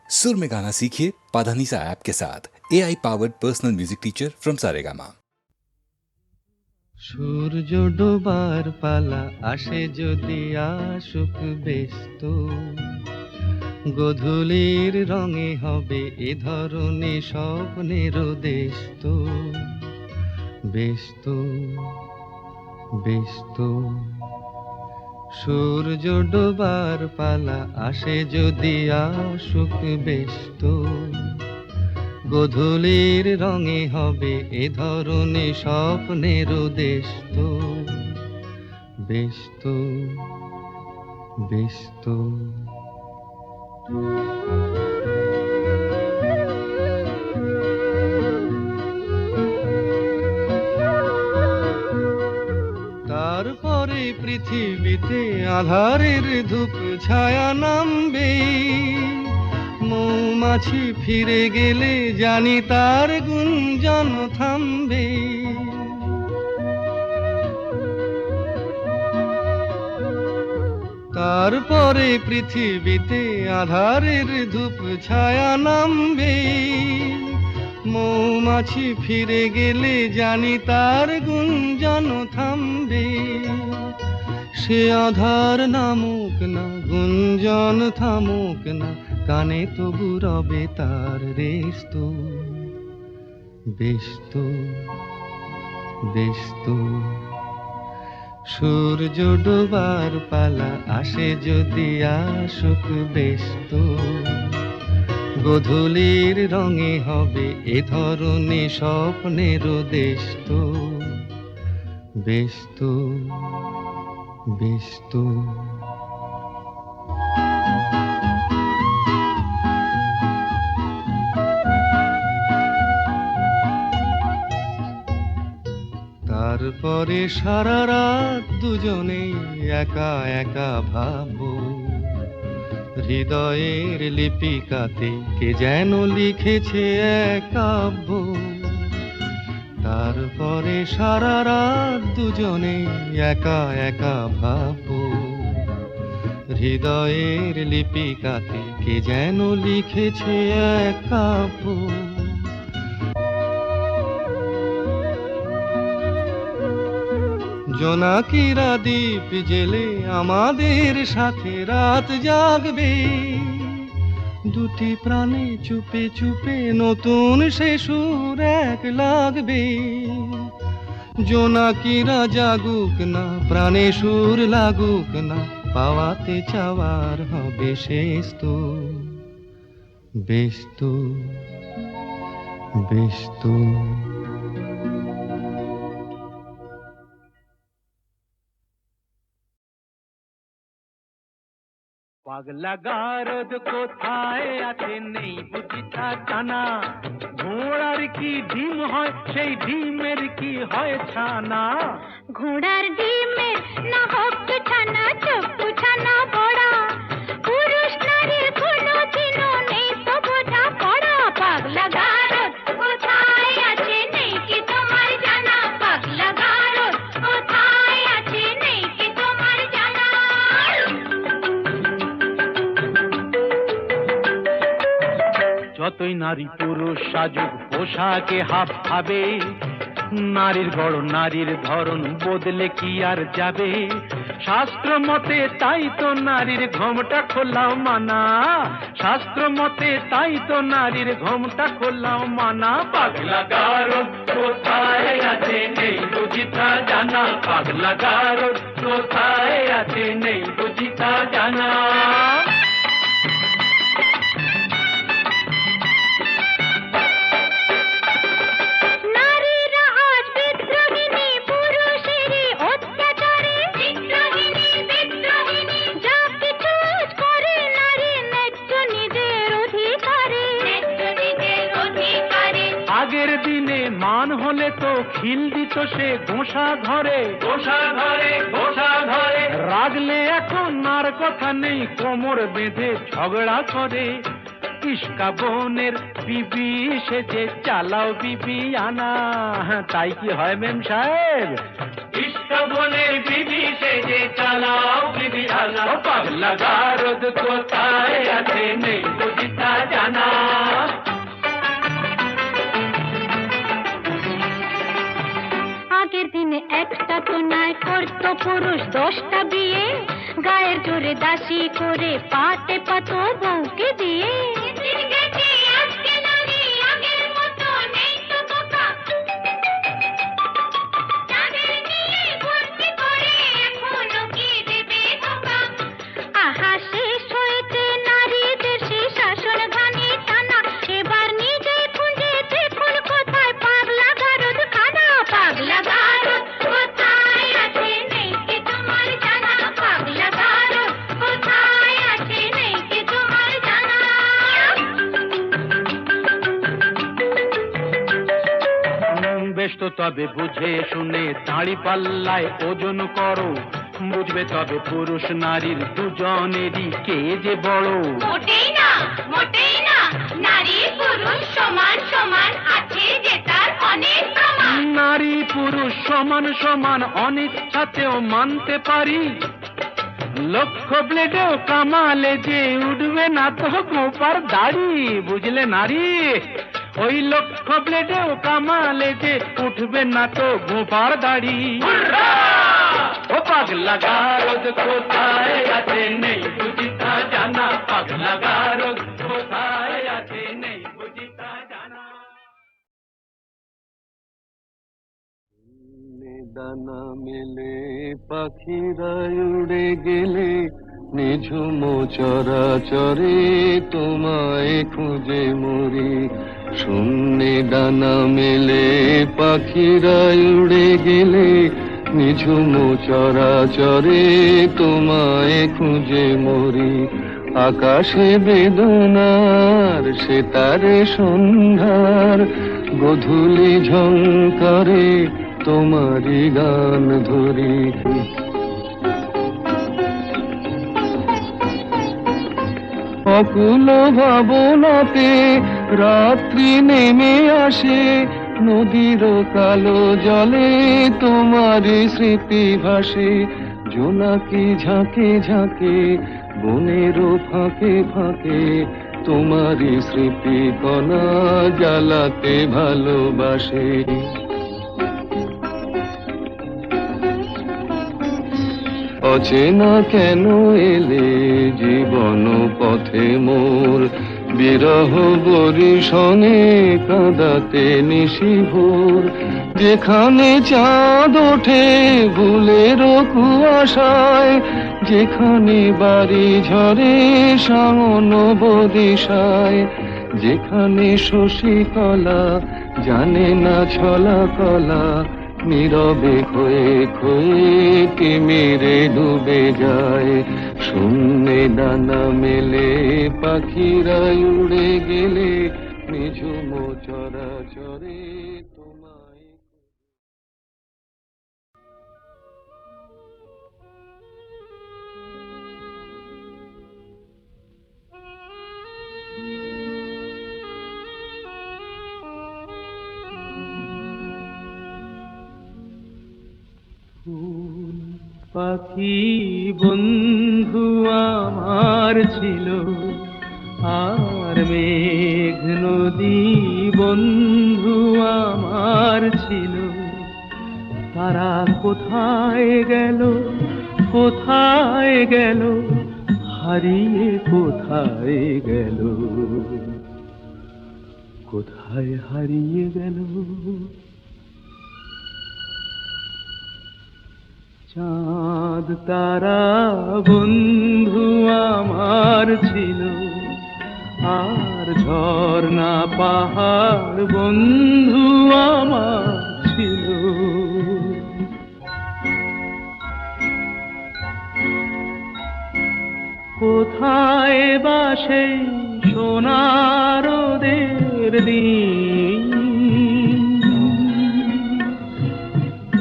सुर में गाना सीखिए पाधानीसा ऐप के साथ AI powered personal music teacher from Saregama. সূর্য ডোবার পালা আসে যদি আসুক ব্যস্ত, গোধূলির রঙে হবে এ ধরনে স্বপ্নের দেশ তো। ব্যস্ত ব্যস্ত সূর্য ডোবার পালা আসে যদি আসুক ব্যস্ত, গোধূলির রঙে হবে এ ধরনে স্বপ্নের দেশ তো। ব্যস্ত ব্যস্ত তারপরে পৃথিবীতে আঁধারের ধূপ ছায়া নামবে, মৌমাছি ফিরে গেলে জানি তার গুঞ্জন থামবে। তারপরে পৃথিবীতে আঁধারের ধূপ ছায়া নামবে, মৌমাছি ফিরে গেলে জানি তার গুঞ্জন থামবে। সে আধার নামুক না, গুঞ্জন থামুক না, কানে তবু রবে তার রেশ তো। ব্যস্ত ব্যস্ত সূর্য ডোবার পালা আসে যদি আসুক ব্যস্ত, গোধূলির রঙে হবে এ ধরনে স্বপ্নের দেশ তো। ব্যস্ত ব্যস্ত তারপরে সারা রাত দুজনে একা একা ভাববো, হৃদয়ের লিপিকাতে কে যেন লিখেছে এক কাব্য। তারপরে সারা রাত দুজনে একা একা ভাববো, হৃদয়ের লিপিকাতে কে যেন লিখেছে এক কাব্য। জোনাকিরা দ্বীপ জেলে আমাদের সাথে রাত জাগবে, দুটি প্রাণে চুপে চুপে নতুন সে সুর এক লাগবে। জোনাকিরা জাগুক না, প্রাণে সুর লাগুক না, পাওয়াতে চাওয়ার হবে শেষ তো। ব্যস্ত ব্যস্ত পাগলা গারদ কোথায় আছে নেই বুঝি তা জানা, ঘোড়ার কি ডিম হয় সেই ডিমের কি হয় ছানা। ঘোড়ার ডিমের না হোক ছানা, চপ্পু ছানা বড়া, পুরুষ নারীর কোনো চিহ্ন নেই তো বোঝা পড়া। পাগলা গারদ কোথায় আছে নেই কি তোমার জানা, পাগলা গারদ কোথায় আছে নেই কি তোমার জানা। যতই নারী পুরুষ সাজুক পোশাকে হাব ভাবে, নারীর গড়ন নারীর ধরন বদলে কি আর যাবে। শাস্ত্র মতে তাই তো নারীর ঘোমটা খোলাও মানা, শাস্ত্র মতে তাই তো নারীর ঘোমটা খোলাও মানা। পাগলা গারদ কোথায় আছে নেই বুঝি তা জানা, পাগলা গারদ কোথায় আছে নেই বুঝি তা জানা। আগের দিনে মান হলে তো খিল দিত সে ঘোষা ধরে, ঘোষা ধরে ঘোষা ধরে। রাগলে এখন আর কথা নেই, কোমর বেঁধে ঝগড়া করে। ইস্কা বোনের বিবি সেজে চালাও বিবি আনা, তাই কি হয় মেম সাহেব? ইস্কা বোনের বিবি সেজে চালাও বিবি আনা। পাগলা গারদ কোথায় আছে নেই বুঝি তা জানা। পুরুষ 10টা বিয়ে, গায়ের জোরে দাসী করে পাতে পাতো বউকে দিয়ে। আজকে নারী আগের মতো নেই তো বোকা, যাদের নিয়ে ভর্তি করে এখনো কি দেবে ধোকা। আহা শেষ হয়েছে নারীদের সেই শাসন ঘানি টানা, এবার নিজে খুঁজে দেখুন কোথায় পাগলা গারদ খানা। পাগলা গারদ কোথায় আছে নেই কি তোমার জানা, পাগলা গারদ কোথায় আছে নেই কি তোমার জানা। বেশ তো তবে বুঝে শুনে দাঁড়ি পাল্লায় ওজন করো, বুঝবে তবে পুরুষ নারীর দুজনেরই কে যে বড়। মোটেই না, মোটেই না, নারী পুরুষ সমান সমান, আছে যে তার অনেক প্রমাণ। নারী পুরুষ সমান সমান অনিচ্ছাতেও মানতে পারি, লক্ষ ব্লেডেও কামালে যে উঠবে না তো গোপার দাড়ি। বুঝলে নারী, ওই লক্ষ ব্লেডেও কামালে যে উঠবে না তো গোপার দাড়ি। ও পাগলা গারদ কোথায় আছে নেই বুঝিতা জানা, পাগলা গারদ কোথায় আছে নেই বুঝিতা জানা। দানা মেলে পাখিরা উড়ে গেলে, নিঝুম চরাচরে তোমায় খুঁজে মরি। শূন্যে ডানা মেলে পাখিরা উড়ে গেলে, নিঝুম চরাচরে তোমায় খুঁজে মরি। আকাশে বেদনার সেতারে সন্ধ্যার, গোধূলি ঝংকারে তোমারি গান ধরি। অকুল ভাবনাতে রাত্রি নেমে আসে, নদীর কালো জলে তোমারি স্মৃতি ভাসে। জোনাকি ঝাঁকে ঝাঁকে বনের ফাঁকে ফাঁকে, তোমারি স্মৃতি কণা জ্বালাতে ভালোবাসে। অচেনা কেন এলে জীবন পথে মোর, বিরহ বরিশনে কাঁদাতে নিশি ভোর। যেখানে চাঁদ ওঠে ভুলের কুয়াশায়, যেখানে বাড়ি ঝরে শাওন বদিশায়, যেখানে শশীকলা জানে না ছলা কলা, নীরবে খয়ে খয়ে তিমিরে ডুবে যায়। শূন্যে ডানা মেলে পাখিরা উড়ে গেলে, নিঝুম চরাচরে তোমায়। পাখি বন্ধু আমার ছিল, আর মেঘ নদী বন্ধু আমার ছিল। তারা কোথায় গেল, কোথায় গেল, হারিয়ে কোথায় গেল, কোথায় হারিয়ে গেল। চাঁদ তারা বন্ধু আমার ছিল, আর ঝর্ণা পাহাড় বন্ধু আমার ছিল। কোথায় বা সেই সোনার রোদের দিন,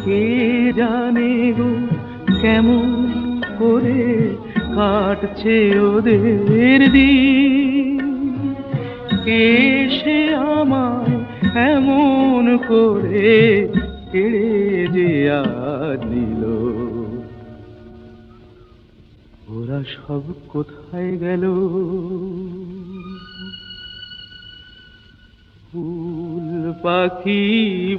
কে জানে গো কেমন করে কাটছে ওদের দিন। কে সে আমায় এমন করে কেড়ে যে আজ নিল। ওরা সব কোথায় গেল? ফুল পাখি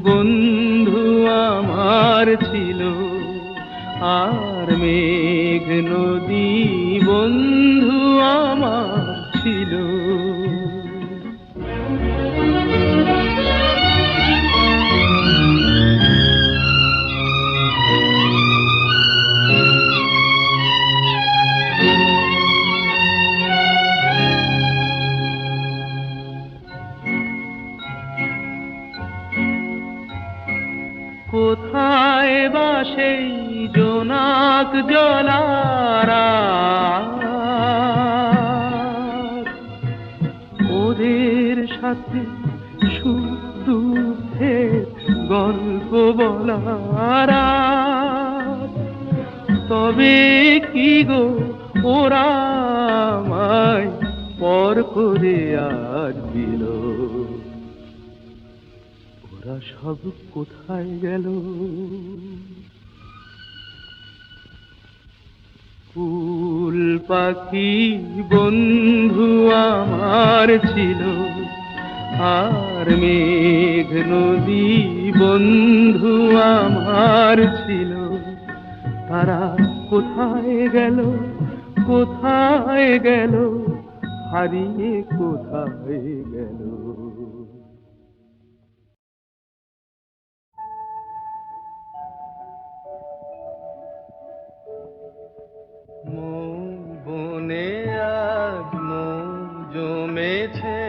বন্ধু আমার ছিল, আর মেঘ নদী বন্ধু আমার ছিল। কোথায় বা সেই জোনাক জলারা, ওদের সাথে সুখ-দুঃখের গল্প বলার। তবে কি গো ওরা আমায় পর করে আজ দিল, ওরা সব কোথায় গেল? ফুল পাখি বন্ধু আমার ছিল, আর মেঘ নদী বন্ধু আমার ছিল। তারা কোথায় গেল, কোথায় গেল, হারিয়ে কোথায় গেল? মৌ বনে আজ মৌ জমেছে,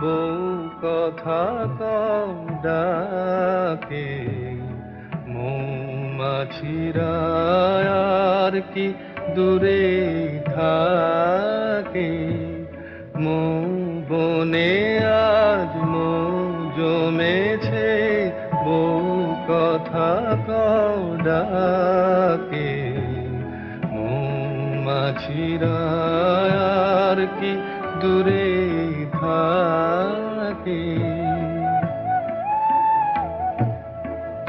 বউ কথা কম ডাকে। মৌমাছিরা আর কি দূরে থাকে, মৌ বনে আজ মৌ জমেছে, বউ কথা কম ডাকে। মৌমাছিরা আর কি দূরে থাকে,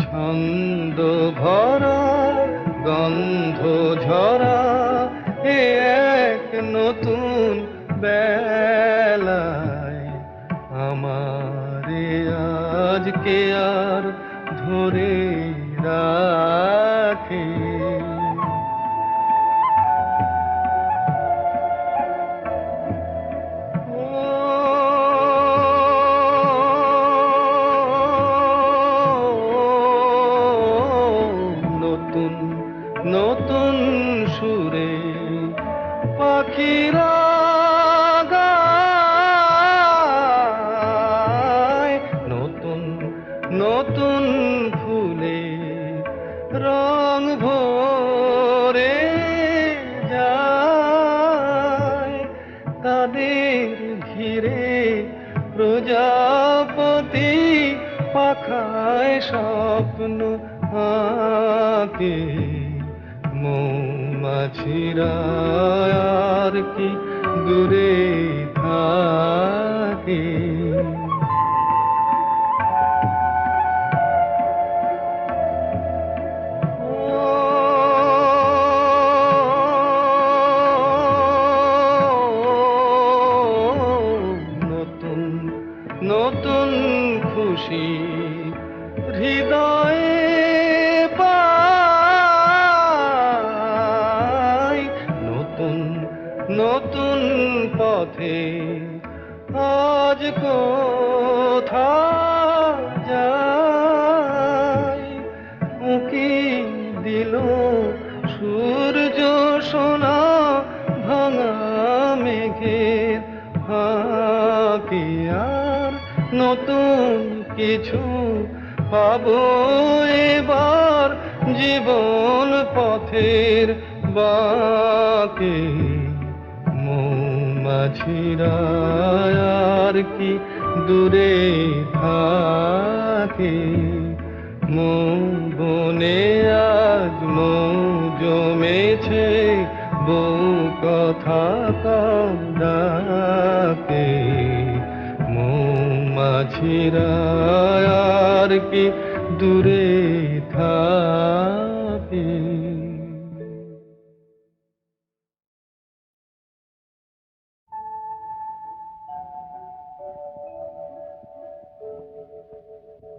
ছন্দ ভরা গন্ধ ঝরা এ এক নতুন বেলায়, আমারে আজকে আর ধরে রাখে। নতুন সুরে পাখিরা গায়, নতুন নতুন ফুলে রং ভরে যায়। তাদের ঘিরে প্রজাপতি পাখায় স্বপ্ন আঁকে। মৌমাছিরা আর কি দূরে থাকে, নতুন নতুন খুশি হৃদয়ে পাই, নতুন নতুন পথে আজ কোথায় যাই। উঁকি দিল সূর্য সোনা ভাঙা মেঘের ফাঁকে, আর নতুন কিছু পাবো এবার জীবন পথের বাঁকে। মৌমাছিরা আর কি দূরে থাকে, মৌ বনে আজ মৌ জমেছে, বউ কথা কম ডাকে। মৌমাছিরা আর কি দূরে থাকে।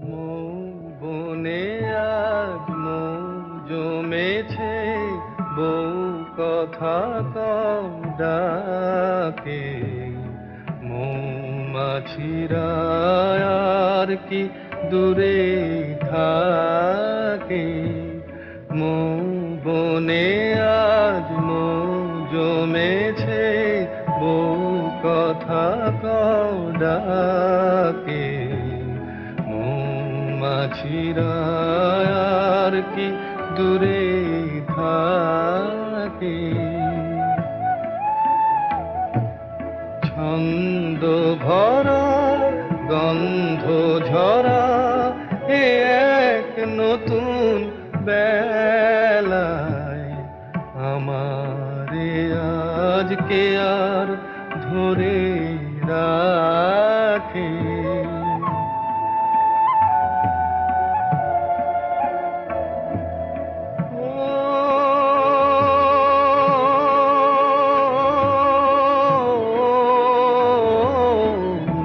মৌ বনে আজ মৌ জমেছে, কথা কও ডাকে মৌমাছিরা আর কি দূরে থাকে মৌ বনে আজ মৌ জমেছে বউ কথা কও ডাকে মৌমাছিরা আর কি দূরে থাকে ছন্দ ভরা গন্ধ ঝরা এ এক নতুন বেলায় আমারে আজকে আর ধরে রাখে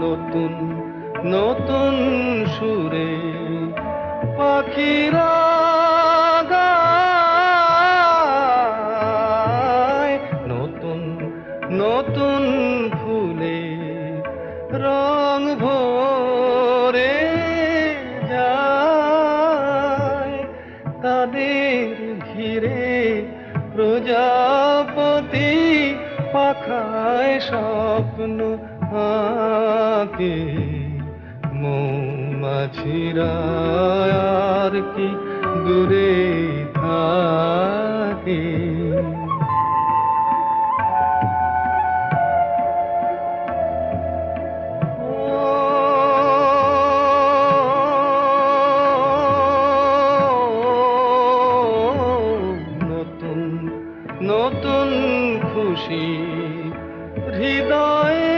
নতুন নতুন সুরে পাখিরা গায় নতুন নতুন ফুলে রং ভরে যায় তাদের ঘিরে প্রজাপতি পাখায় স্বপ্ন আঁকে মৌমাছিরা আর কি দূরে থাকে নতুন নতুন খুশি হৃদয়ে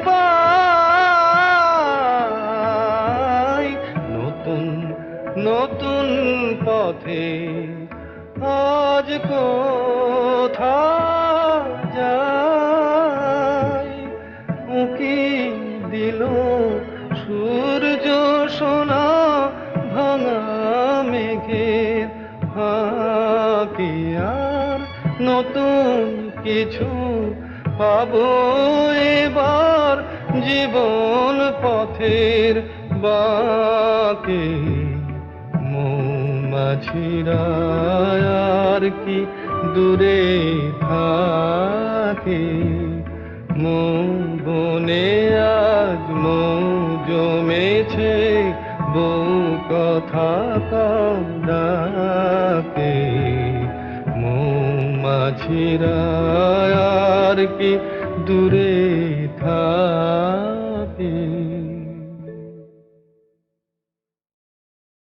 পাই নতুন নতুন পথে আজ কোথা যাই উকি দিল সূর্য সোনা ভাঙা মেঘের ফাঁকি আর নতুন কিছু পাবো এবার জীবন পথের বাঁকে মৌমাছিরা আর কি দূরে থাকে মৌ বনে আজ মৌ জমেছে বউ কথা কও ডাকে মৌমাছিরা আর কি দূরে থাকে